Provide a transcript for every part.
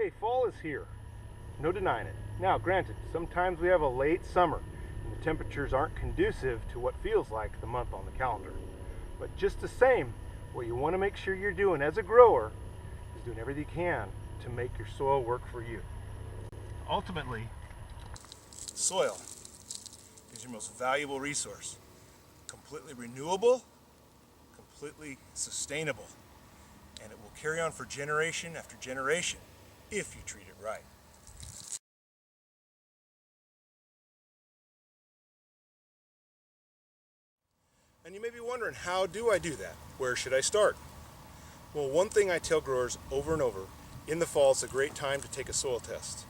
Hey, fall is here. No denying it. Now, granted, sometimes we have a late summer and the temperatures aren't conducive to what feels like the month on the calendar. But just the same, what you want to make sure you're doing as a grower is doing everything you can to make your soil work for you. Ultimately, soil is your most valuable resource. Completely renewable, completely sustainable, and it will carry on for generation after generation if you treat it right. And you may be wondering, how do I do that? Where should I start? Well, one thing I tell growers over and over, in the fall it's a great time to take a soil test.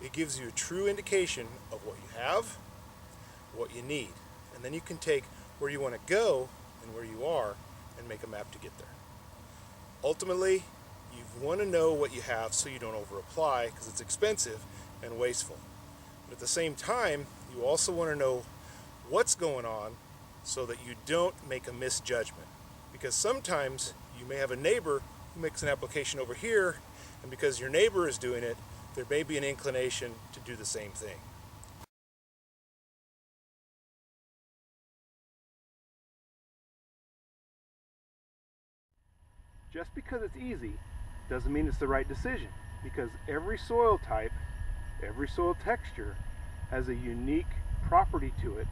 It gives you a true indication of what you have, what you need, and then you can take where you want to go and where you are and make a map to get there. Ultimately, you want to know what you have so you don't over-apply because it's expensive and wasteful. But at the same time, you also want to know what's going on so that you don't make a misjudgment. Because sometimes you may have a neighbor who makes an application over here, and because your neighbor is doing it, there may be an inclination to do the same thing. just because it's easy doesn't mean it's the right decision, because every soil type, every soil texture has a unique property to it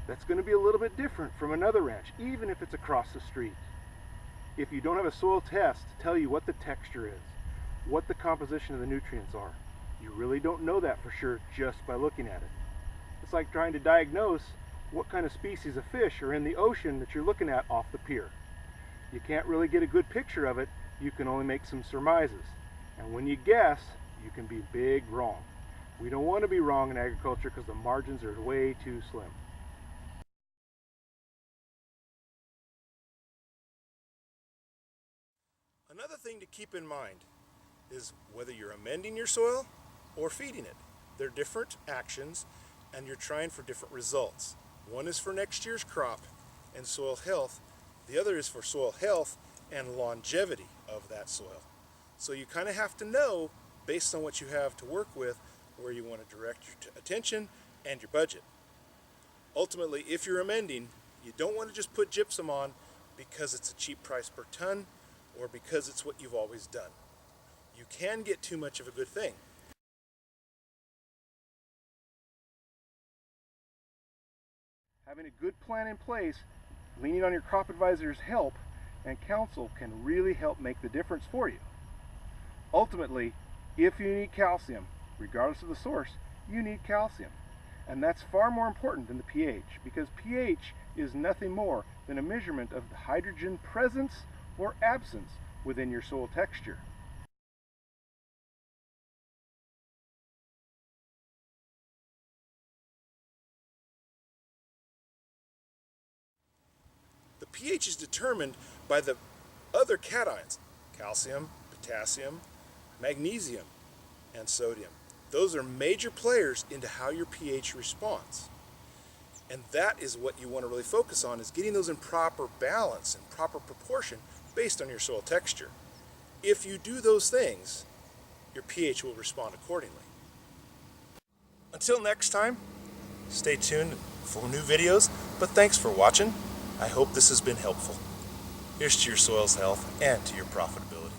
that's going to be a little bit different from another ranch, even if it's across the street. If you don't have a soil test to tell you what the texture is, what the composition of the nutrients are, you really don't know that for sure just by looking at it. It's like trying to diagnose what kind of species of fish are in the ocean that you're looking at off the pier. You can't really get a good picture of it, you can only make some surmises. And when you guess, you can be big wrong. We don't want to be wrong in agriculture because the margins are way too slim. Another thing to keep in mind is whether you're amending your soil or feeding it. They're different actions and you're trying for different results. One is for next year's crop and soil health. The other is for soil health and longevity of that soil. So you kind of have to know, based on what you have to work with, where you want to direct your attention and your budget. Ultimately, if you're amending, you don't want to just put gypsum on because it's a cheap price per ton or because it's what you've always done. You can get too much of a good thing. Having a good plan in place, leaning on your crop advisor's help and counsel can really help make the difference for you. Ultimately, if you need calcium, regardless of the source, you need calcium. And that's far more important than the pH, because pH is nothing more than a measurement of the hydrogen presence or absence within your soil texture. The pH is determined by the other cations, calcium, potassium, magnesium, and sodium. Those are major players into how your pH responds. And that is what you want to really focus on, is getting those in proper balance and proper proportion based on your soil texture. If you do those things, your pH will respond accordingly. Until next time, stay tuned for new videos, but thanks for watching. I hope this has been helpful. Here's to your soil's health and to your profitability.